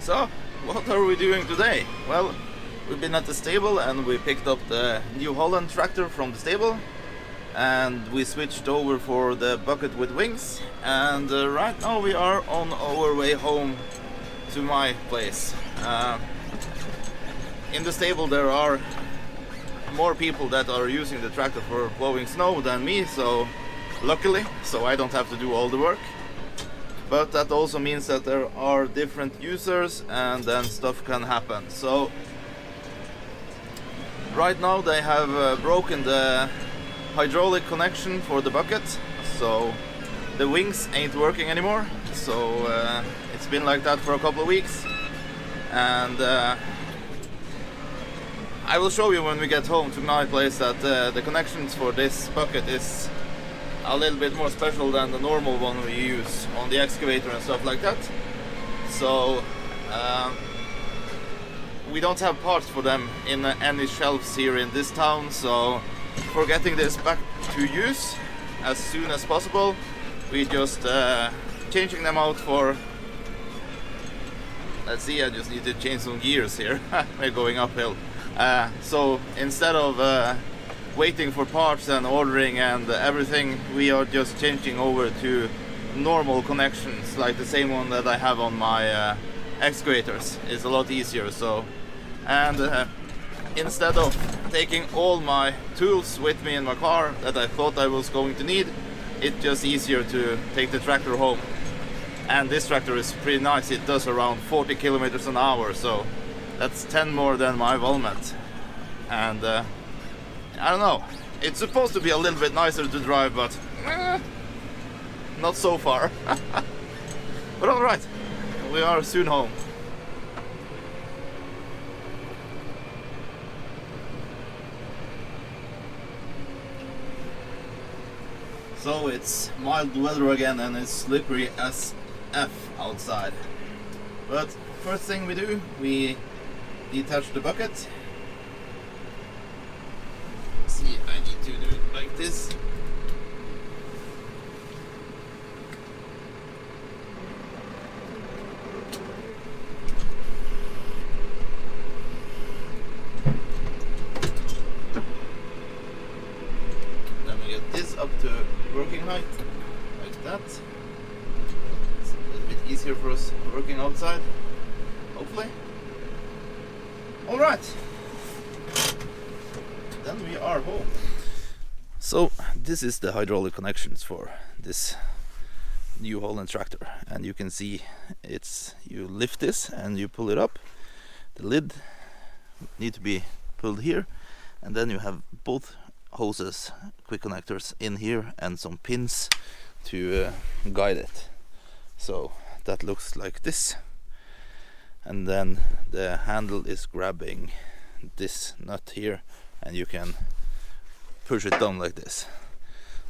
So, what are we doing today? Well, we've been at the stable and we picked up the new Holland tractor from the stable and we switched over for the bucket with wings, and right now we are on our way home to my place. In the stable there are more people that are using the tractor for plowing snow than me, so luckily, so I don't have to do all the work. But that also means that there are different users and then stuff can happen. So right now they have broken the hydraulic connection for the bucket, so the wings ain't working anymore. So it's been like that for a couple of weeks, and I will show you when we get home to my place that the connections for this bucket is a little bit more special than the normal one we use on the excavator and stuff like that. So we don't have parts for them in any shelves here in this town, so for getting this back to use as soon as possible, we just changing them out for, let's see, I just need to change some gears here. We're going uphill. So instead of waiting for parts and ordering and everything, we are just changing over to normal connections like the same one that I have on my excavators. It's a lot easier. So, and instead of taking all my tools with me in my car that I thought I was going to need, it's just easier to take the tractor home. And this tractor is pretty nice. It does around 40 kilometers an hour, so that's 10 more than my Valmet. And I don't know, it's supposed to be a little bit nicer to drive, but not so far. But alright, we are soon home. So it's mild weather again and it's slippery as F outside. But first thing we do, we detach the bucket. See, I need to do it like this. Then we get this up to working height, like that. It's a little bit easier for us working outside, hopefully. Alright, then we are home. So this is the hydraulic connections for this new Holland tractor, and you can see it's, you lift this and you pull it up. The lid need to be pulled here, and then you have both hoses, quick connectors in here, and some pins to guide it. So that looks like this, and then the handle is grabbing this nut here, and you can push it down like this.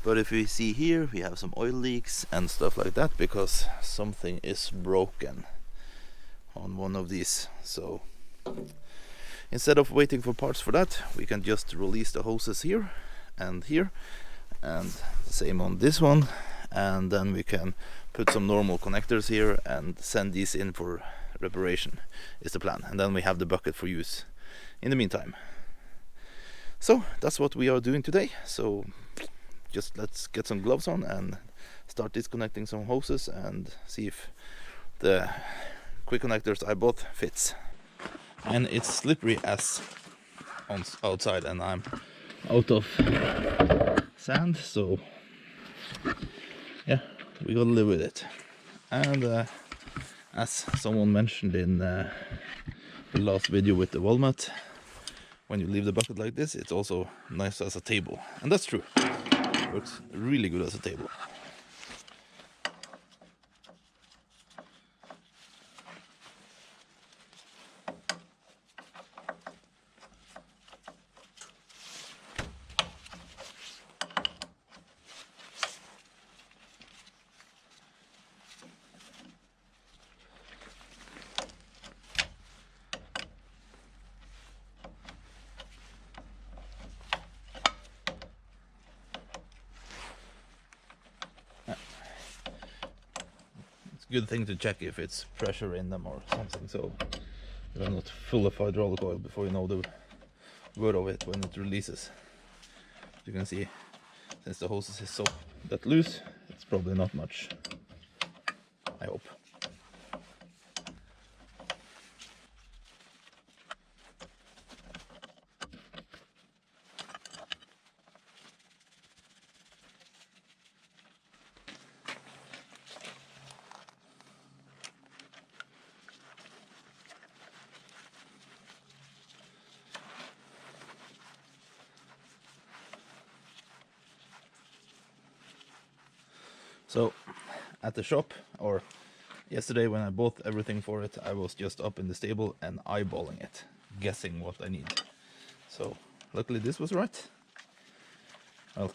But if we see here, we have some oil leaks and stuff like that because something is broken on one of these. So instead of waiting for parts for that, we can just release the hoses here, and the same on this one, and then we can put some normal connectors here and send these in for reparation is the plan, and then we have the bucket for use in the meantime. So that's what we are doing today. So just let's get some gloves on and start disconnecting some hoses and see if the quick connectors I bought fits. And it's slippery as on outside, and I'm out of sand, so yeah, we gotta live with it. And as someone mentioned in the last video with the walnut, when you leave the bucket like this, it's also nice as a table, and that's true. It works really good as a table. good thing to check if it's pressure in them or something, so they're not full of hydraulic oil before you know the word of it when it releases. You can see, since the hoses is so that loose, it's probably not much, I hope. So at the shop, or yesterday when I bought everything for it, I was just up in the stable and eyeballing it, guessing what I need. So luckily this was right. Well,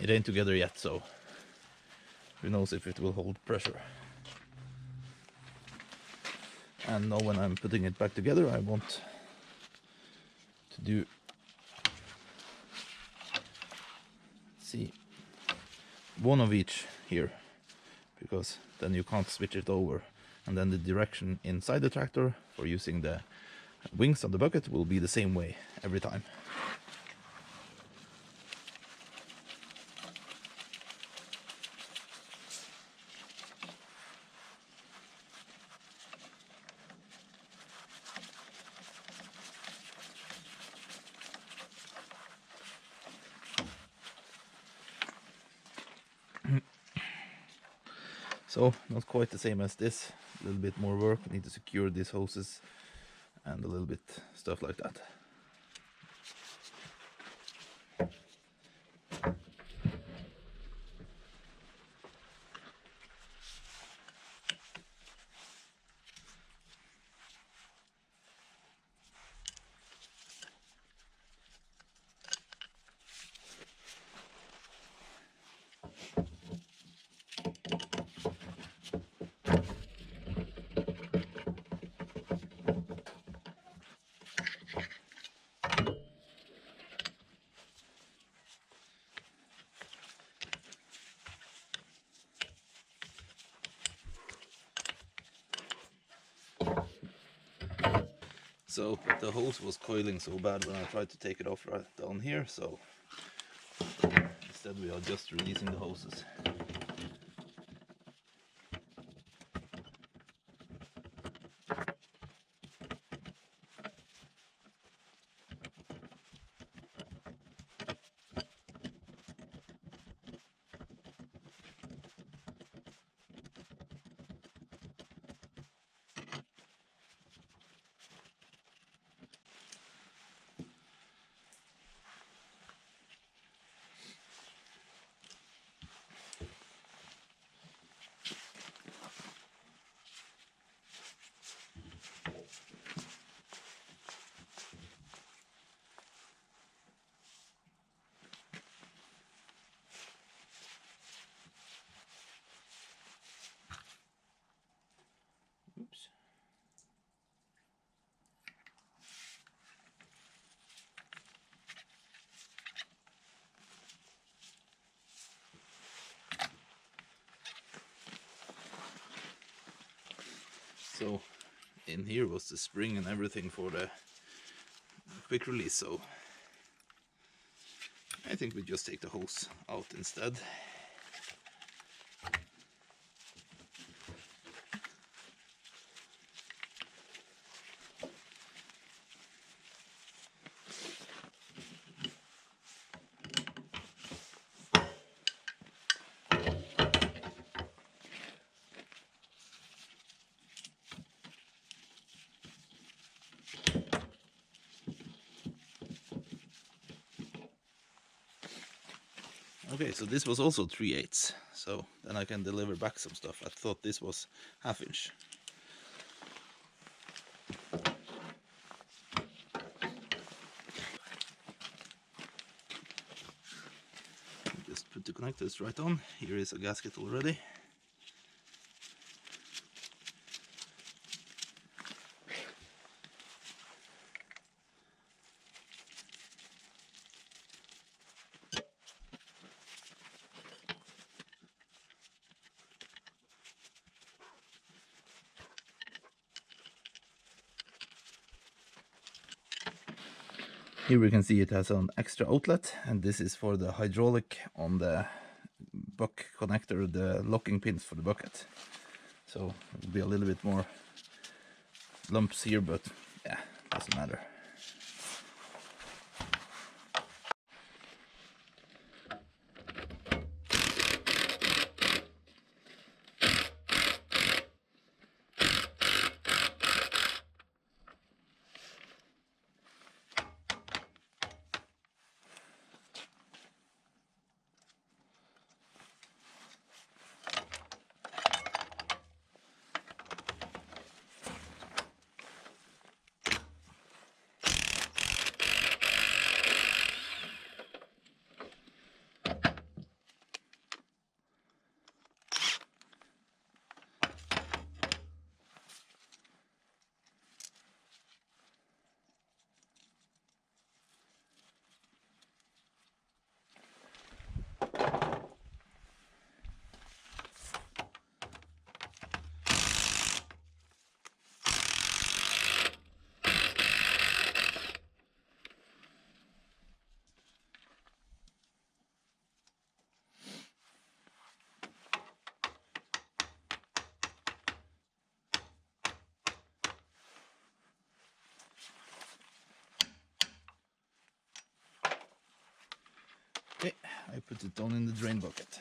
it ain't together yet, so who knows if it will hold pressure. And now when I'm putting it back together, I want to do, see, one of each here, because then you can't switch it over, and then the direction inside the tractor for using the wings on the bucket will be the same way every time. So, not quite the same as this, a little bit more work. I need to secure these hoses and a little bit stuff like that. So the hose was coiling so bad when I tried to take it off right down here, so instead we are just releasing the hoses. Oops. So in here was the spring and everything for the quick release, so I think we just take the hose out instead. Okay, so this was also 3/8, so then I can deliver back some stuff. I thought this was 1/2 inch. Just put the connectors right on. Here is a gasket already. Here we can see it has an extra outlet, and this is for the hydraulic on the buck connector, the locking pins for the bucket. So it will be a little bit more lumps here, but yeah, doesn't matter. Okay, I put it down in the drain bucket.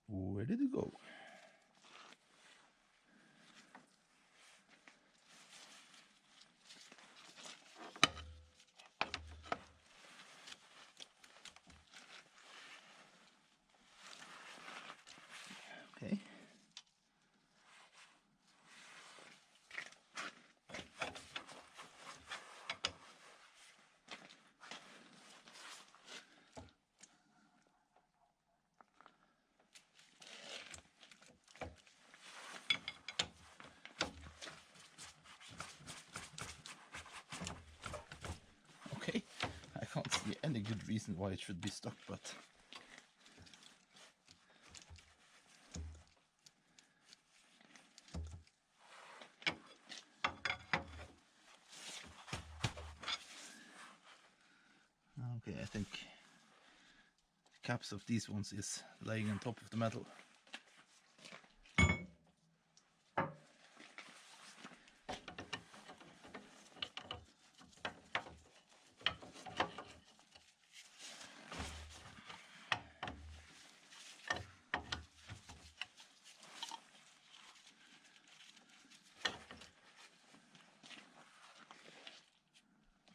Where did it go? Okay. Okay, I can't see any good reason why it should be stuck, but okay, I think the caps of these ones is laying on top of the metal.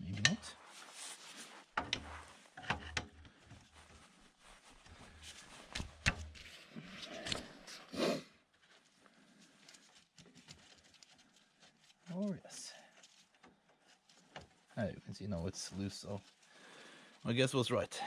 Maybe not. Oh yes. You can see now it's loose, so my guess was right.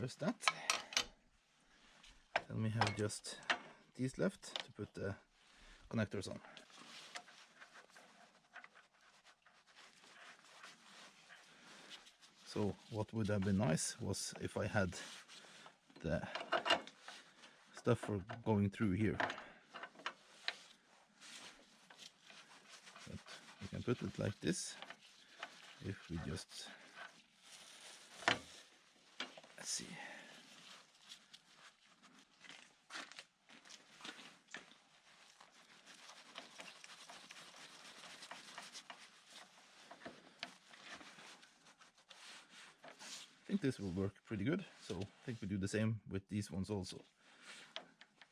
There's that. Then we have just these left to put the connectors on. So what would have been nice was if I had the stuff for going through here. But we can put it like this if we just, let's see. I think this will work pretty good, so I think we do the same with these ones also.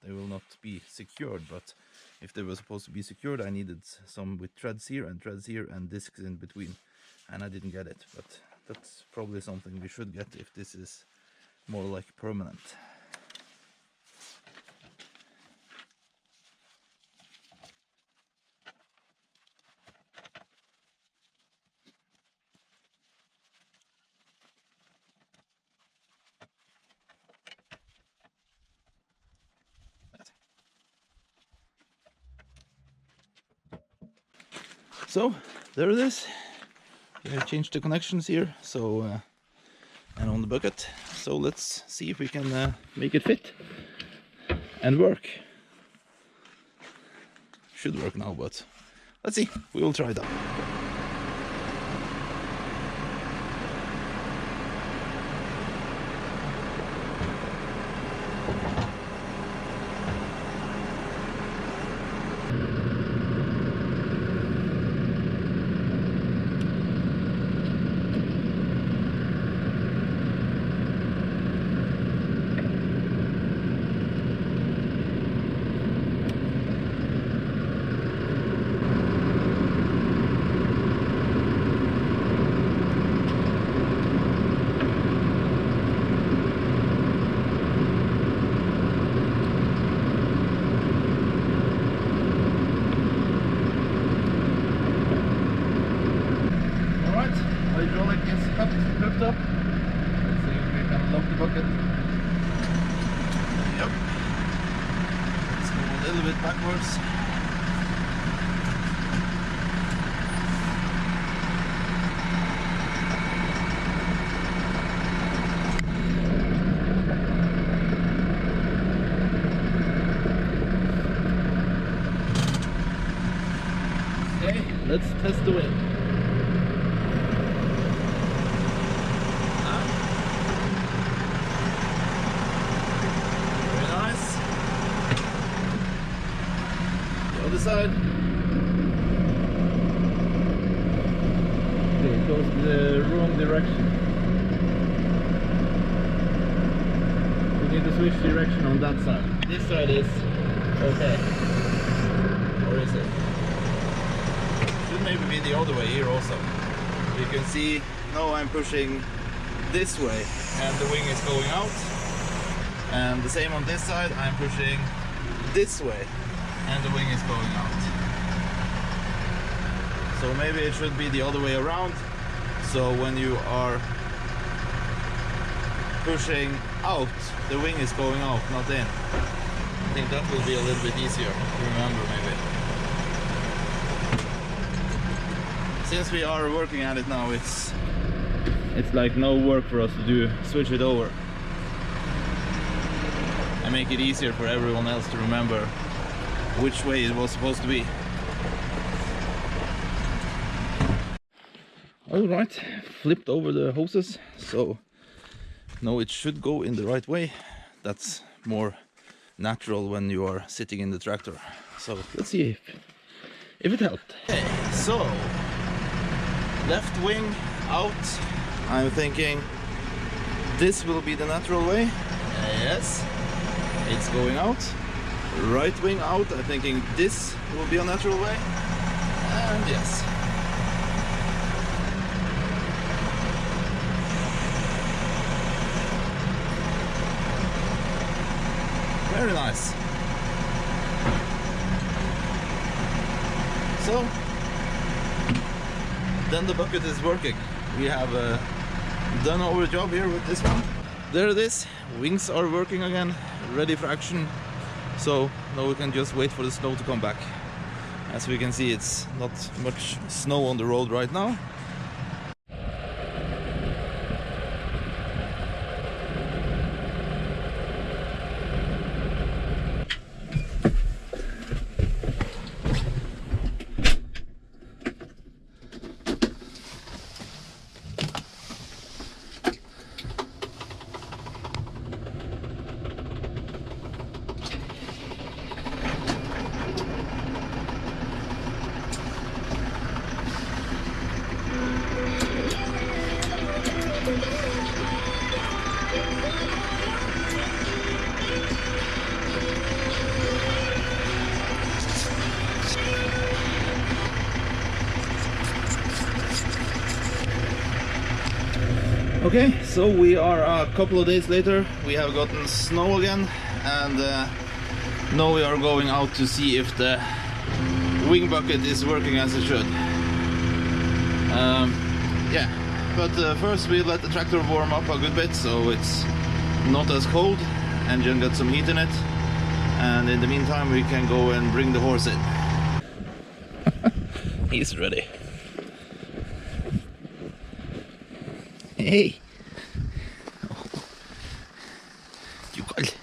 They will not be secured, but if they were supposed to be secured, I needed some with threads here and discs in between, and I didn't get it, but that's probably something we should get if this is more like permanent. So there it is. We have changed the connections here, so and on the bucket. So let's see if we can make it fit and work. Should work now, but let's see. We will try that. Hydraulic is hooked up. Let's see if we can lock the bucket. Yep. Let's go a little bit backwards. Okay, let's test the wind. Other side. Okay, it goes the wrong direction. We need to switch direction on that side. This side is okay. Or is it? Should maybe be the other way here also. You can see now I'm pushing this way and the wing is going out. And the same on this side, I'm pushing this way and the wing is going out. So maybe it should be the other way around. So when you are pushing out, the wing is going out, not in. I think that will be a little bit easier to remember maybe. Since we are working at it now, it's like no work for us to do, switch it over. And make it easier for everyone else to remember which way it was supposed to be. Alright, flipped over the hoses, so now it should go in the right way. That's more natural when you are sitting in the tractor. So let's see if it helped. Okay, so left wing out. I'm thinking this will be the natural way. Yes, it's going out. Right wing out, I'm thinking this will be a natural way, and yes. Very nice. So, then the bucket is working. We have done our job here with this one. there it is. Wings are working again, ready for action. So now we can just wait for the snow to come back. As we can see, it's not much snow on the road right now. Okay, so we are a couple of days later. We have gotten snow again, and now we are going out to see if the wing bucket is working as it should. Yeah, but first we let the tractor warm up a good bit so it's not as cold. Engine got some heat in it, and in the meantime we can go and bring the horse in. He's ready. Hey! You got.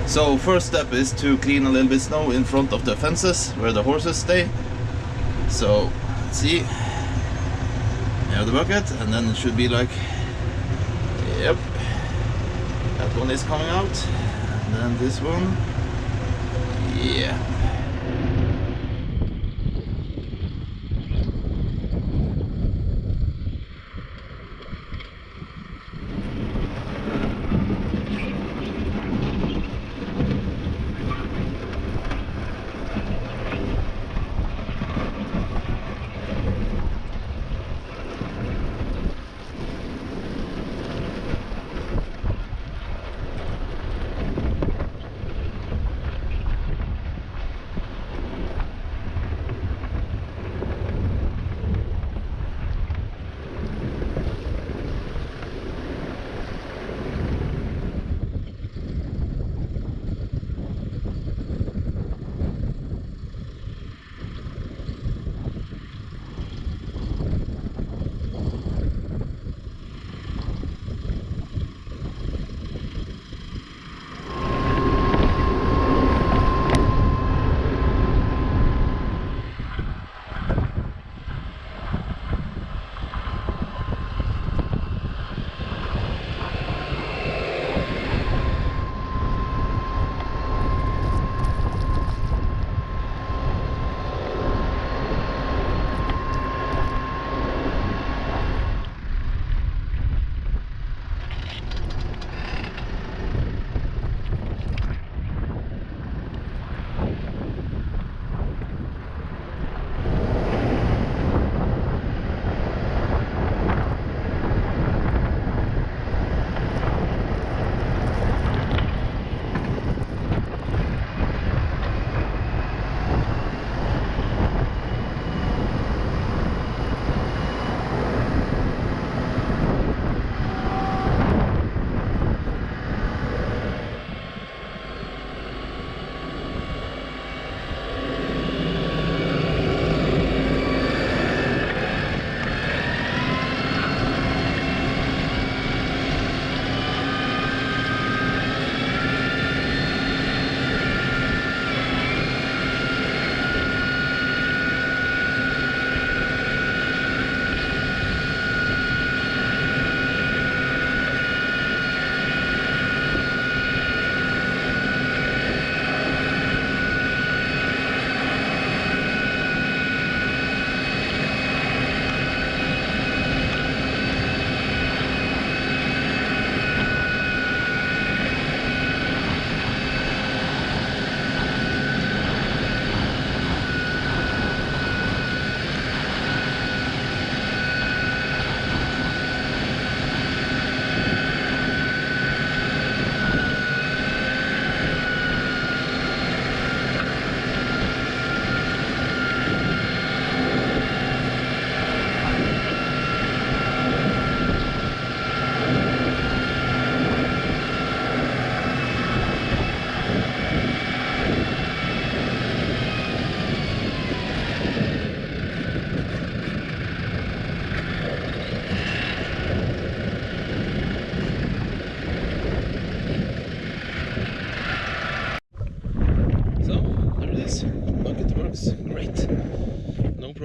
So first step is to clean a little bit snow in front of the fences where the horses stay. So let's see, you have the bucket, and then it should be like, yep, that one is coming out, and then this one, yeah.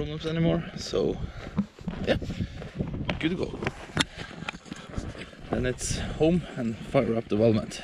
problems anymore. So yeah, good to go. Then it's home and fire up the weldment.